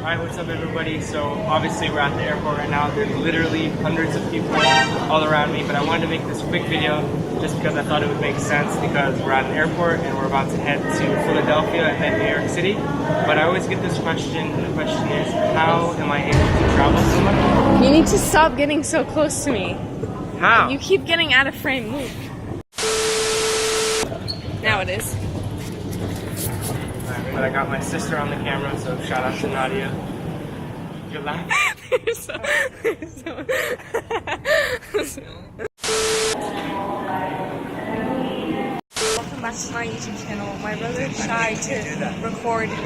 Alright, what's up everybody? So obviously we're at the airport right now. There's literally hundreds of people all around me, but I wanted to make this quick video just because I thought it would make sense because we're at an airport and we're about to head to Philadelphia and then New York City. But I always get this question, and the question is, how am I able to travel so much? You need to stop getting so close to me. How? You keep getting out of frame. Move. Now it is. But I got my sister on the camera, so shout out to Nadia. You're laughing. Welcome back to my YouTube channel. My brother is shy to record in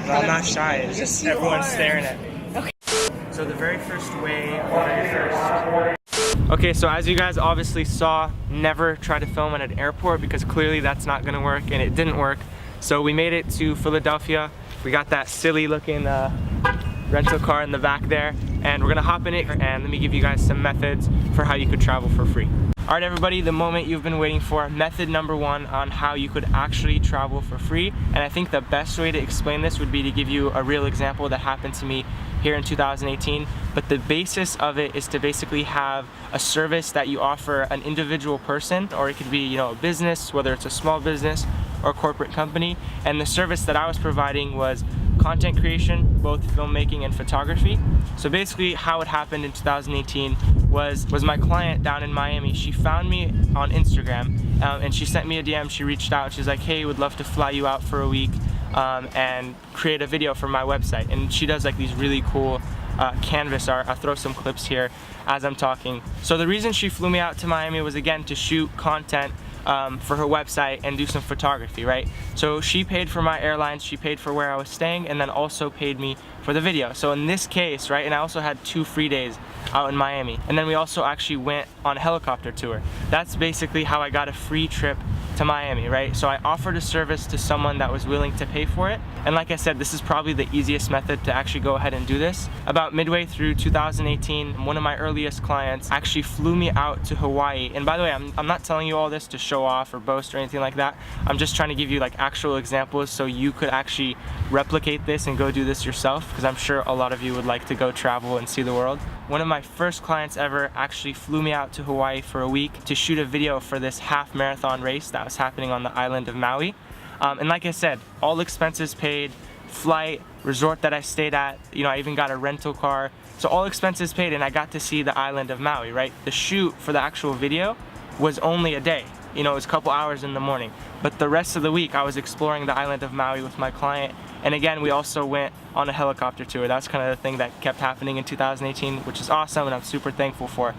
I'm not shy, it's just everyone's staring at me. Okay. So the very first way, Okay, so as you guys obviously saw, never try to film at an airport because clearly that's not gonna work, and it didn't work. So we made it to Philadelphia. We got that silly looking rental car in the back there, and we're gonna hop in it and let me give you guys some methods for how you could travel for free. Alright everybody, the moment you've been waiting for, method number one on how you could actually travel for free. And I think the best way to explain this would be to give you a real example that happened to me here in 2018. But the basis of it is to basically have a service that you offer an individual person, or it could be, you know, a business, whether it's a small business or a corporate company. And the service that I was providing was content creation, both filmmaking and photography. So basically how it happened in 2018 was my client down in Miami. She found me on Instagram and she sent me a DM. She reached out, she's like, hey, would love to fly you out for a week and create a video for my website. And she does like these really cool canvas art. I'll throw some clips here as I'm talking. So the reason she flew me out to Miami was, again, to shoot content for her website and do some photography, right? So she paid for my airlines, she paid for where I was staying, and then also paid me for the video. So in this case, right, and I also had 2 free days out in Miami. And then we also actually went on a helicopter tour. That's basically how I got a free trip to Miami, right? So I offered a service to someone that was willing to pay for it. And like I said, this is probably the easiest method to actually go ahead and do this. About midway through 2018, one of my earliest clients actually flew me out to Hawaii. And by the way, I'm not telling you all this to show off or boast or anything like that. I'm just trying to give you like actual examples so you could actually replicate this and go do this yourself, because I'm sure a lot of you would like to go travel and see the world. One of my first clients ever actually flew me out to Hawaii for a week to shoot a video for this half marathon race that was happening on the island of Maui. And like I said, all expenses paid, flight, resort that I stayed at, you know, I even got a rental car. So all expenses paid, and I got to see the island of Maui, right? The shoot for the actual video was only a day. You know, it was a couple hours in the morning. But the rest of the week I was exploring the island of Maui with my client. And again, we also went on a helicopter tour. That's kind of the thing that kept happening in 2018, which is awesome and I'm super thankful for.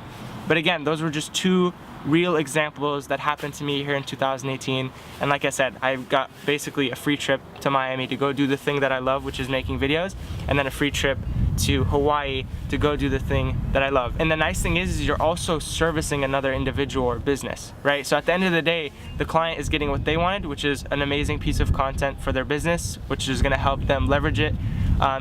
But again, those were just 2 real examples that happened to me here in 2018. And like I said, I got basically a free trip to Miami to go do the thing that I love, which is making videos, and then a free trip to Hawaii to go do the thing that I love. And the nice thing is you're also servicing another individual or business, right? So at the end of the day, the client is getting what they wanted, which is an amazing piece of content for their business, which is gonna help them leverage it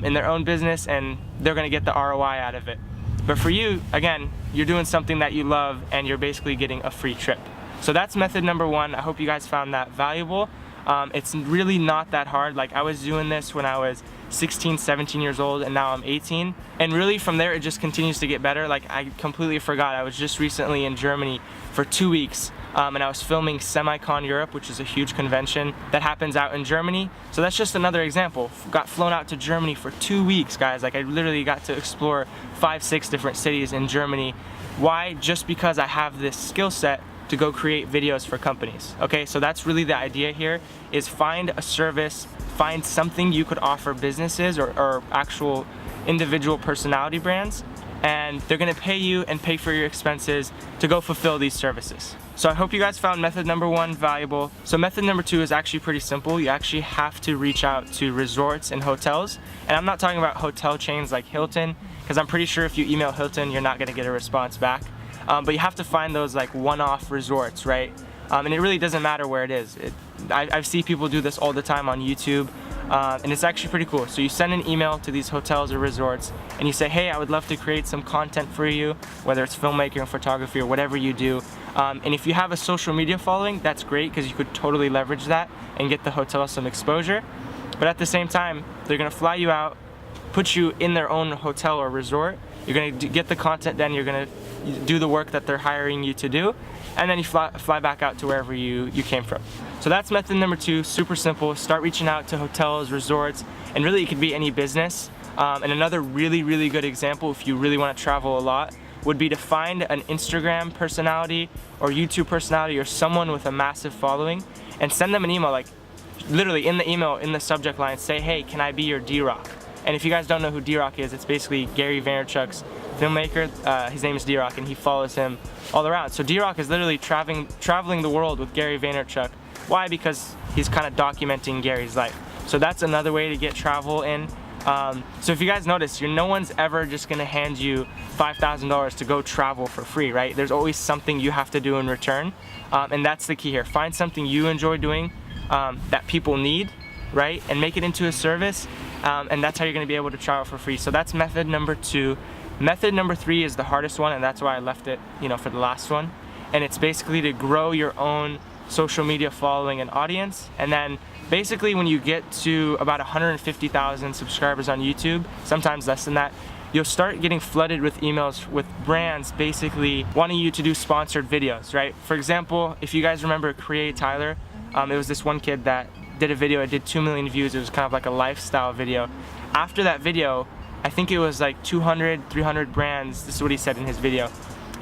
in their own business, and they're gonna get the ROI out of it. But for you, again, you're doing something that you love and you're basically getting a free trip. So that's method number 1. I hope you guys found that valuable. It's really not that hard. Like, I was doing this when I was 16, 17 years old, and now I'm 18. And really from there, it just continues to get better. Like, I completely forgot, I was just recently in Germany for 2 weeks. And I was filming Semicon Europe, which is a huge convention that happens out in Germany. So that's just another example. Got flown out to Germany for 2 weeks, guys. Like, I literally got to explore 5, 6 different cities in Germany. Why? Just because I have this skill set to go create videos for companies. Okay, so that's really the idea here, is find a service, find something you could offer businesses or actual individual personality brands, and they're gonna pay you and pay for your expenses to go fulfill these services. So I hope you guys found method number 1 valuable. So method number 2 is actually pretty simple. You actually have to reach out to resorts and hotels. And I'm not talking about hotel chains like Hilton, because I'm pretty sure if you email Hilton, you're not gonna get a response back. But you have to find those like one-off resorts, right? And it really doesn't matter where it is. I've seen people do this all the time on YouTube. And it's actually pretty cool. So you send an email to these hotels or resorts and you say, hey, I would love to create some content for you, whether it's filmmaking or photography or whatever you do. And if you have a social media following, that's great, because you could totally leverage that and get the hotel some exposure. But at the same time, they're gonna fly you out, put you in their own hotel or resort. You're gonna get the content, then you're gonna do the work that they're hiring you to do, and then you fly back out to wherever you came from. So that's method number 2, super simple. Start reaching out to hotels, resorts, and really it could be any business. And another really good example, if you really want to travel a lot, would be to find an Instagram personality or YouTube personality or someone with a massive following and send them an email, like literally in the email, in the subject line, say, hey, can I be your D-Rock? And if you guys don't know who D-Rock is, it's basically Gary Vaynerchuk's filmmaker. His name is D-Rock and he follows him all around. So D-Rock is literally traveling the world with Gary Vaynerchuk. Why? Because he's kind of documenting Gary's life. So that's another way to get travel in. So if you guys notice, no one's ever just gonna hand you $5,000 to go travel for free, right? There's always something you have to do in return. And that's the key here. Find something you enjoy doing that people need, right? And make it into a service. And that's how you're gonna be able to travel for free. So that's method number 2. Method number 3 is the hardest one, and that's why I left it, for the last one. And it's basically to grow your own social media following and audience. And then basically when you get to about 150,000 subscribers on YouTube, sometimes less than that, you'll start getting flooded with emails with brands basically wanting you to do sponsored videos, right? For example, if you guys remember Create Tyler, it was this one kid that did a video, it did 2 million views. It was kind of like a lifestyle video. After that video, I think it was like 200, 300 brands, this is what he said in his video,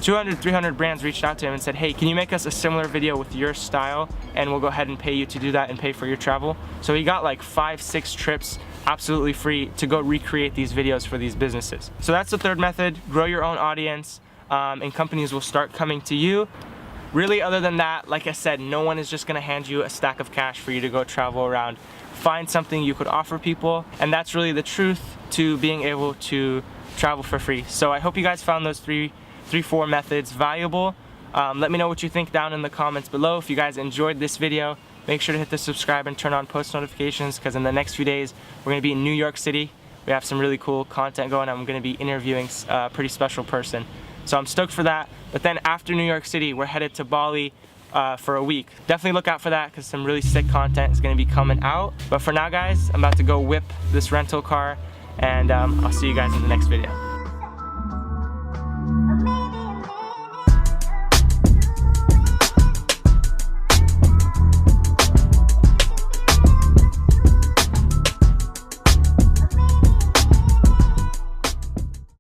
200, 300 brands reached out to him and said, hey, can you make us a similar video with your style, and we'll go ahead and pay you to do that and pay for your travel. So he got like 5-6 trips absolutely free to go recreate these videos for these businesses. So that's the third method, grow your own audience, and companies will start coming to you. Really, other than that, like I said, no one is just gonna hand you a stack of cash for you to go travel around. Find something you could offer people, and that's really the truth to being able to travel for free. So I hope you guys found those 4 methods valuable. Let me know what you think down in the comments below. If you guys enjoyed this video, make sure to hit the subscribe and turn on post notifications, because in the next few days we're gonna be in New York City. We have some really cool content going. I'm gonna be interviewing a pretty special person. So I'm stoked for that. But then after New York City, we're headed to Bali for a week. Definitely look out for that, because some really sick content is gonna be coming out. But for now guys, I'm about to go whip this rental car, and I'll see you guys in the next video.